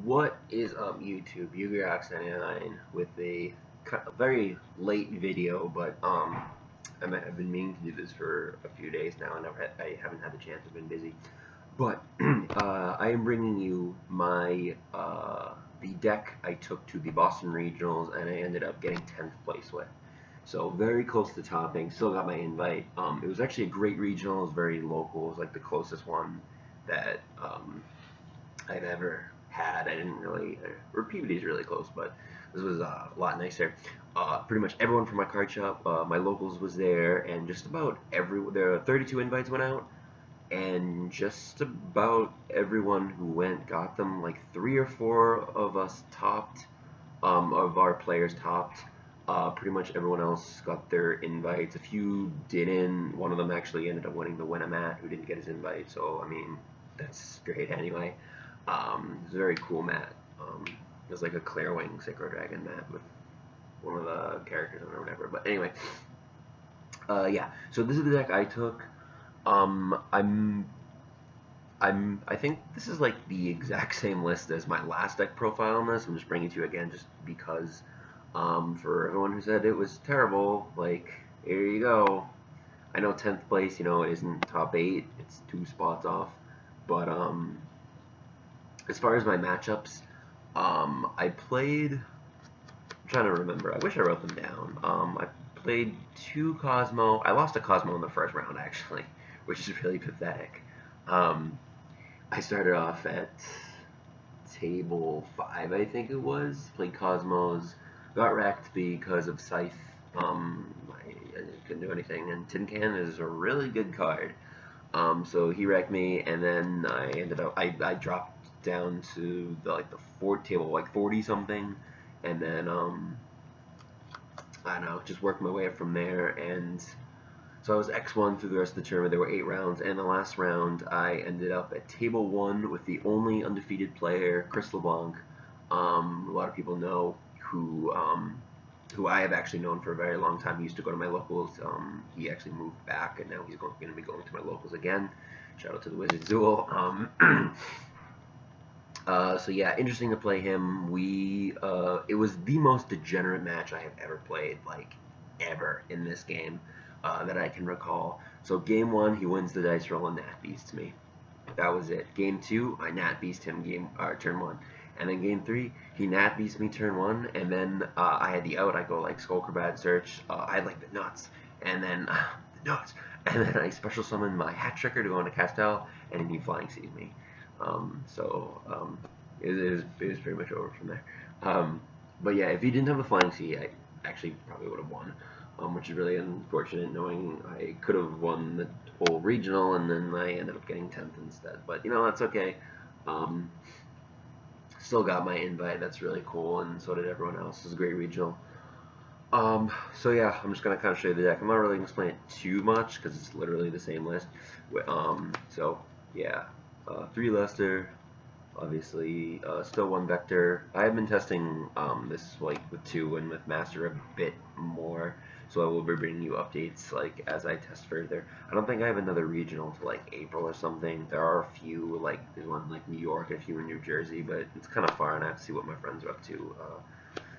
What is up, YouTube? UGRX99 with a very late video, but I've been meaning to do this for a few days now, and I haven't had the chance. I've been busy, but I am bringing you my the deck I took to the Boston Regionals, and I ended up getting 10th place with. So very close to topping. Still got my invite. It was actually a great regional. It was very local. It was like the closest one that I've ever had. I didn't really, or PePe is really close, but this was a lot nicer. Pretty much everyone from my card shop, my locals was there, and just about there are 32 invites went out, and just about everyone who went got them. Like 3 or 4 of us topped, of our players topped. Pretty much everyone else got their invites. A few didn't. One of them actually ended up winning the Winamat, who didn't get his invite. So I mean, that's great anyway. It's a very cool mat. It was like a Clearwing Synchro Dragon mat with one of the characters on it or whatever. But anyway, yeah. So this is the deck I took. I think this is like the exact same list as my last deck profile on this. I'm just bringing it to you again just because, for everyone who said it was terrible, like, here you go. I know 10th place, it isn't top 8. It's 2 spots off. But, as far as my matchups, I played. I'm trying to remember. I wish I wrote them down. I played 2 Cosmo. I lost a Cosmo in the first round actually, which is really pathetic. I started off at table 5, I think it was. Played Cosmos, got wrecked because of Scythe. I couldn't do anything, and Tin Can is a really good card. So he wrecked me, and then I ended up I dropped down to the fourth table, like 40 something, and then I don't know, just worked my way up from there, and so I was X1 through the rest of the tournament. There were 8 rounds, and the last round I ended up at table 1 with the only undefeated player, Chris LeBlanc. A lot of people know who I have actually known for a very long time. He used to go to my locals. He actually moved back, and now he's going to be going to my locals again. Shout out to the Wizard Zool. So yeah, interesting to play him. It was the most degenerate match I have ever played, like ever in this game, that I can recall. So game 1, he wins the dice roll and Nat beasts me. That was it. Game 2, I Nat beast him turn 1. And then game 3, he Nat beats me turn 1, and then I had the out. I go like Skullcrabad Search. I had like the nuts, and then the nuts, and then I special summon my Hat Tricker to go into Castel, and then he Flying Sees me. It was pretty much over from there. But yeah, if he didn't have the Flying Sea, I actually probably would have won, which is really unfortunate, knowing I could have won the whole regional, and then I ended up getting 10th instead. But that's okay. Still got my invite. That's really cool, and so did everyone else. It was a great regional. So yeah, I'm just gonna kind of show you the deck. I'm not really gonna explain it too much because it's literally the same list. So yeah, 3 Lester, obviously, still 1 Vector. I have been testing this like with 2 and with Master a bit more, so I will be bringing you updates like as I test further. I don't think I have another regional to like April or something. There are a few, like there's one like New York, a few in New Jersey, but it's kind of far, and I have to see what my friends are up to.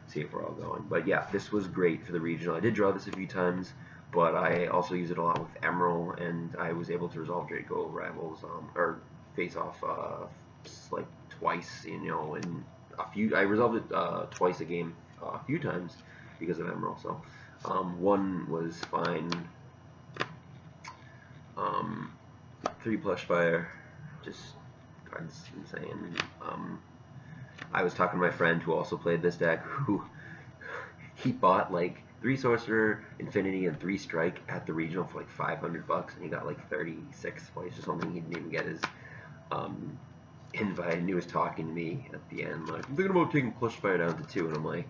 See if we're all going. But yeah, this was great for the regional. I did draw this a few times, but I also use it a lot with Emerald, and I was able to resolve Draco rivals, or face off like twice, in a few. I resolved it twice a game, a few times because of Emerald. So one was fine. 3 Plush Fire, just cards insane. I was talking to my friend who also played this deck, who he bought like 3 Sorcerer, Infinity, and 3 Strike at the regional for like $500, and he got like 36th place or something. He didn't even get his invite, and he was talking to me at the end like, I'm thinking about taking Plush Fire down to 2, and I'm like,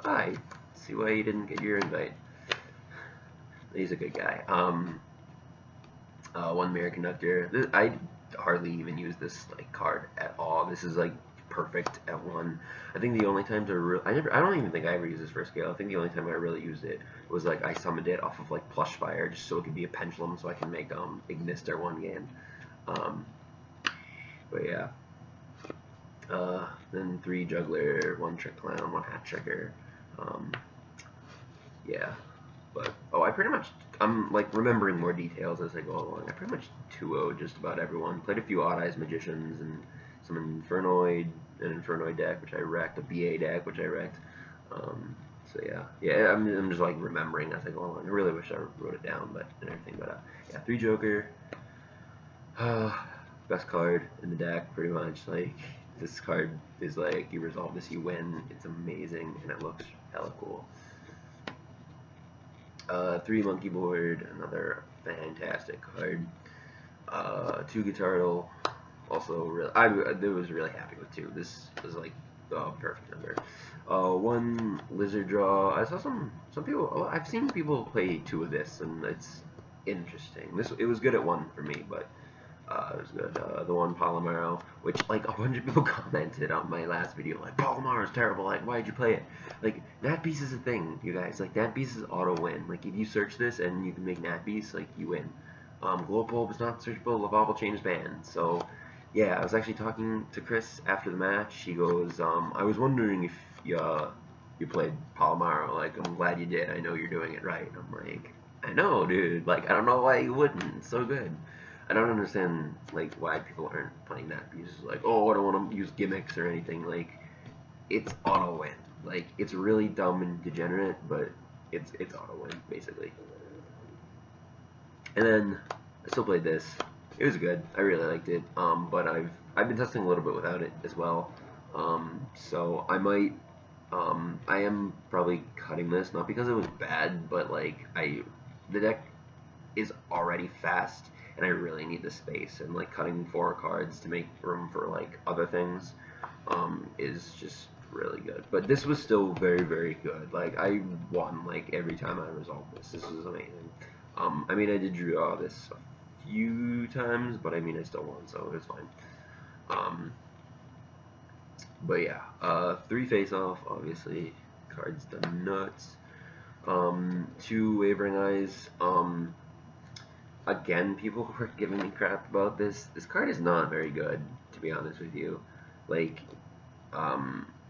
I see why you didn't get your invite. He's a good guy. 1 Mirror Conductor. I hardly even use this like card at all. This is like perfect at 1. I think the only times I don't even think I ever used this for scale. I think the only time I really used it was like I summoned it off of like Plush Fire just so it could be a pendulum, so I can make Ignister 1 game. But yeah, Then 3 juggler, 1 trick clown, 1 hat checker. Um, yeah, but I pretty much I'm like remembering more details as I go along. I pretty much 2-0 just about everyone. Played a few Odd Eyes Magicians and some an Infernoid deck which I wrecked, a BA deck which I wrecked. So yeah, I'm just like remembering as I go along. I really wish I wrote it down, but and everything. But yeah, 3 Joker. Best card in the deck, pretty much. Like this card is like you resolve this, you win. It's amazing and it looks hella cool. 3 monkey board, another fantastic card. 2 guitar, also really, I was really happy with 2. This was like the perfect number. 1 lizard draw. I saw some people. I've seen people play 2 of this, and it's interesting. It was good at 1 for me, but it was good. The 1 Palomaro, which like a bunch of people commented on my last video, like Palomaro is terrible. Like, why'd you play it? Like, Nat Beast is a thing, you guys. Like, Nat Beast is auto win. Like, if you search this and you can make Nat Beast, like you win. Glow Bulb is not searchable. Lavable Chain is banned. So, yeah, I was actually talking to Chris after the match. He goes, I was wondering if you played Palomaro. Like, I'm glad you did. I know you're doing it right. I'm like, I know, dude. Like, I don't know why you wouldn't. It's so good. I don't understand like why people aren't playing that because like, oh, I don't want to use gimmicks or anything. Like, it's auto win. Like, it's really dumb and degenerate, but it's auto win basically. And then I still played this. It was good. I really liked it. But I've been testing a little bit without it as well. So I might. I am probably cutting this, not because it was bad, but like the deck is already fast, and I really need the space. And like cutting 4 cards to make room for like other things is just really good. But this was still very, very good. Like I won like every time I resolved this. This was amazing. I mean, I did draw this a few times, but I mean, I still won, so it was fine. But yeah, 3 face-off, obviously. Cards done nuts. 2 Wavering Eyes. Again, people were giving me crap about this. This card is not very good, to be honest with you. Like,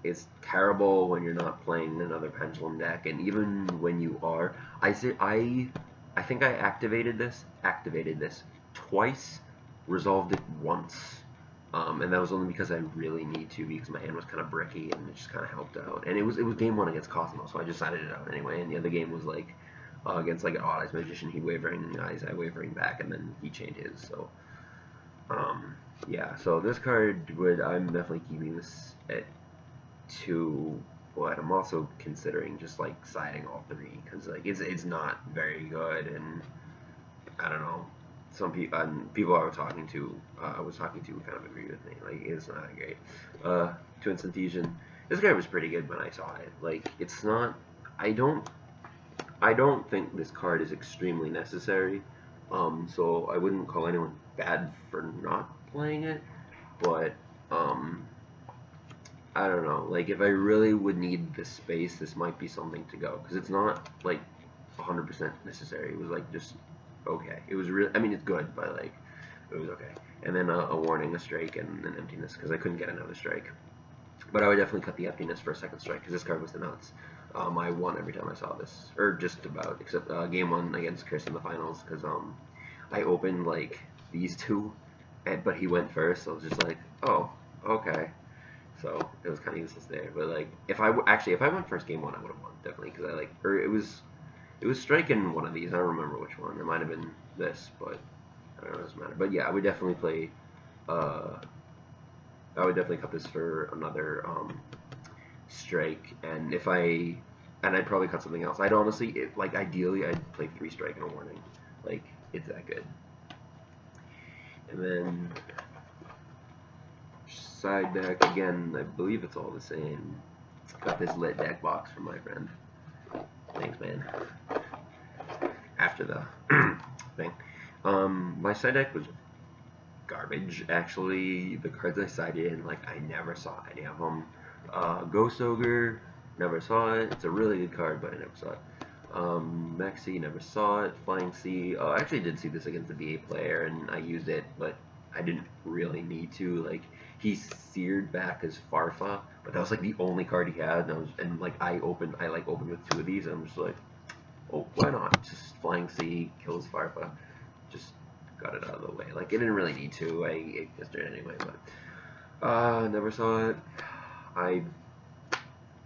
it's terrible when you're not playing another Pendulum deck, and even when you are, I think I activated this twice, resolved it once, and that was only because I really need to, because my hand was kind of bricky, and it just kind of helped out. And it was game 1 against Cosmos, so I just sided it out anyway. And the other game was like against like an Odd Eyes Magician. He Wavering Eyes, I Wavering back, and then he chained his. So yeah. So this card I'm definitely keeping this at 2. But I'm also considering just like siding all 3 because like it's not very good, and I don't know. Some people I was talking to kind of agree with me. Like, it's not that great. Twin Synthesion. This guy was pretty good when I saw it. Like, it's not. I don't think this card is extremely necessary. So I wouldn't call anyone bad for not playing it. But I don't know. Like, if I really would need the space, this might be something to go, because it's not like 100% necessary. It was like just okay. It was really. I mean, it's good, but like it was okay. And then a warning, a strike, and an emptiness, because I couldn't get another strike. But I would definitely cut the emptiness for a second strike, because this card was the nuts. I won every time I saw this, or just about, except game 1 against Chris in the finals, because I opened like these 2, but he went first, so I was just like, oh, okay. So it was kind of useless there. But like, if I went first game 1, I would have won definitely, because it was striking one of these. I don't remember which one. It might have been this, but I don't know. It doesn't matter. But yeah, I would definitely play. I would definitely cut this for another strike, and I'd probably cut something else. I'd honestly, ideally, I'd play 3 strike and a warning. Like, it's that good. And then side deck again. I believe it's all the same. Got this lit deck box from my friend. Thanks, man. After the thing. My side deck was garbage, actually. The cards I sided in, like, I never saw any of them. Ghost Ogre, never saw it. It's a really good card, but I never saw it. Mexi, never saw it. Flying Sea, I actually did see this against the VA player, and I used it, but I didn't really need to. Like, he seared back his Farfa, but that was like the only card he had, and like I like opened with 2 of these, and I'm just like, oh, why not? Just Flying Sea, kills Farfa, just got it out of the way. Like, it didn't really need to. I guessed it anyway, but never saw it. I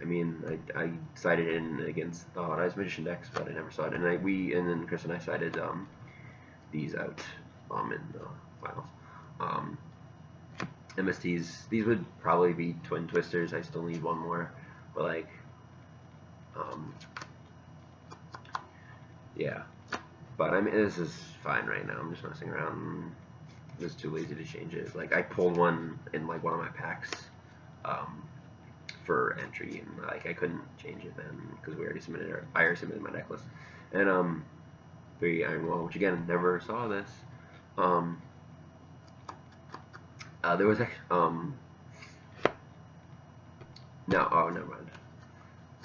mean, I sided in against the Hot Eyes Magician decks, but I never saw it. And then Chris and I sided these out in the finals. MSTs, these would probably be Twin Twisters. I still need one more, but like, yeah. But I mean, this is fine right now. I'm just messing around. I'm just too lazy to change it. Like, I pulled one in like one of my packs for entry, and like I couldn't change it then because I already submitted my deck list. And 3 Iron Wall, which again, never saw this. There was no, oh, never mind.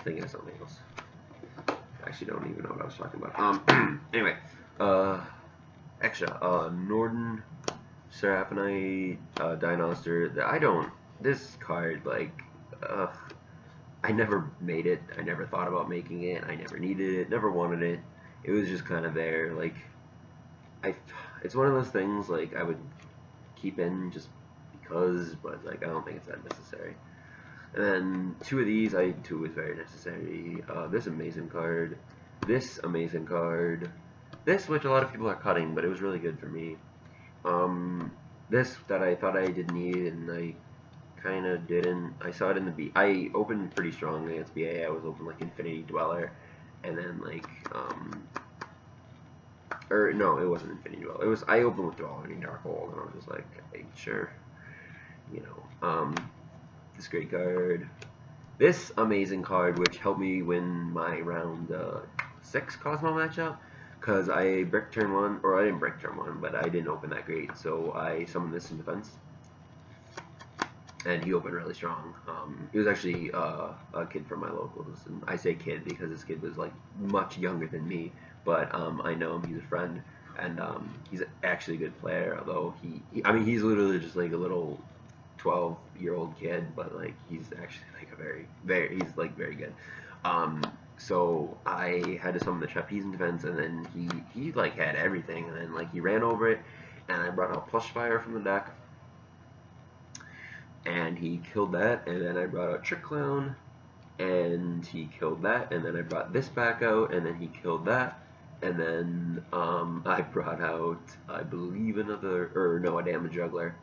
Thinking of something else. I actually don't even know what I was talking about. Anyway, extra, Norden, Seraphonite, Dinoster. This card, like, I never made it. I never thought about making it. I never needed it. Never wanted it. It was just kind of there. Like, it's one of those things, like, I would keep in just because, but like, I don't think it's that necessary. And then 2 of these, 2 is very necessary. This amazing card, this, which a lot of people are cutting, but it was really good for me. This that I thought I did need, and I kind of didn't. I saw it in the B. I opened pretty strongly against BA. I was open like Infinity Dweller, and then like or no, it wasn't Infinity Dweller. It was, I opened with Duality Darkhold, and I was just like, hey, sure, you know. This great card, this amazing card, which helped me win my round 6 Cosmo matchup, because I bricked turn 1, or I didn't brick turn 1, but I didn't open that great, so I summoned this in defense, and he opened really strong. He was actually a kid from my locals, and I say kid because this kid was like much younger than me, but I know him, he's a friend, and he's actually a good player, although I mean, he's literally just like a little 12-year-old kid, but like he's actually like he's like very good. So I had to summon the Trapeze in defense, and then he like had everything, and then like he ran over it, and I brought out Plush Fire from the deck, and he killed that, and then I brought out Trick Clown, and he killed that, and then I brought this back out, and then he killed that, and then I brought out, I believe, a Damage Juggler.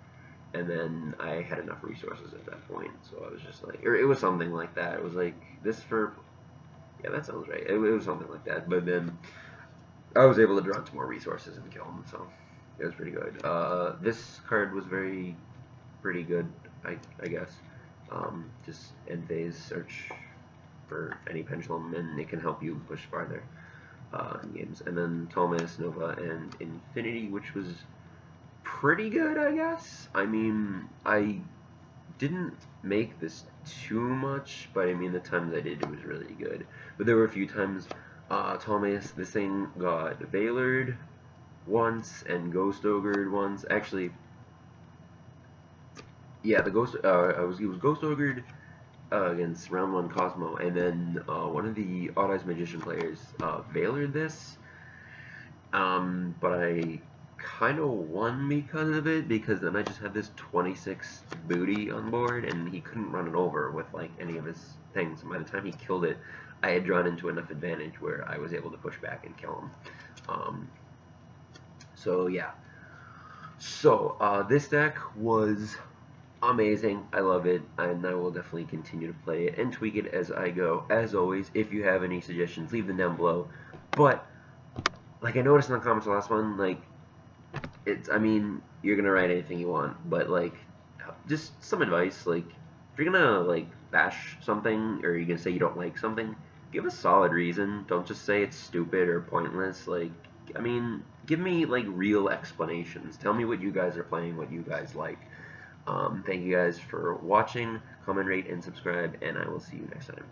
And then I had enough resources at that point, so I was just like, or it was something like that. It was like, this for, yeah, that sounds right. It was something like that, but then I was able to draw into more resources and kill him, so it was pretty good. This card was pretty good, I guess. Just end phase, search for any pendulum, and it can help you push farther in games. And then Thomas, Nova, and Infinity, which was pretty good, I guess. I mean, I didn't make this too much, but I mean, the times I did, it was really good. But there were a few times, Thomas, this thing got Veilered once and Ghost Ogred once. Actually, yeah, it was Ghost Ogred against round 1 Cosmo, and then one of the Odd Eyes Magician players Veilered this, but I kind of won because of it, because then I just had this 26 booty on board, and he couldn't run it over with like any of his things. And by the time he killed it, I had drawn into enough advantage where I was able to push back and kill him. So yeah. So this deck was amazing. I love it, and I will definitely continue to play it and tweak it as I go. As always, if you have any suggestions, leave them down below. But like I noticed in the comments on the last one, like, I mean, you're gonna write anything you want, but like, just some advice. Like, if you're gonna like bash something, or you're gonna say you don't like something, give a solid reason. Don't just say it's stupid or pointless. Like, I mean, give me like real explanations. Tell me what you guys are playing, what you guys like. Thank you guys for watching. Comment, rate, and subscribe, and I will see you next time.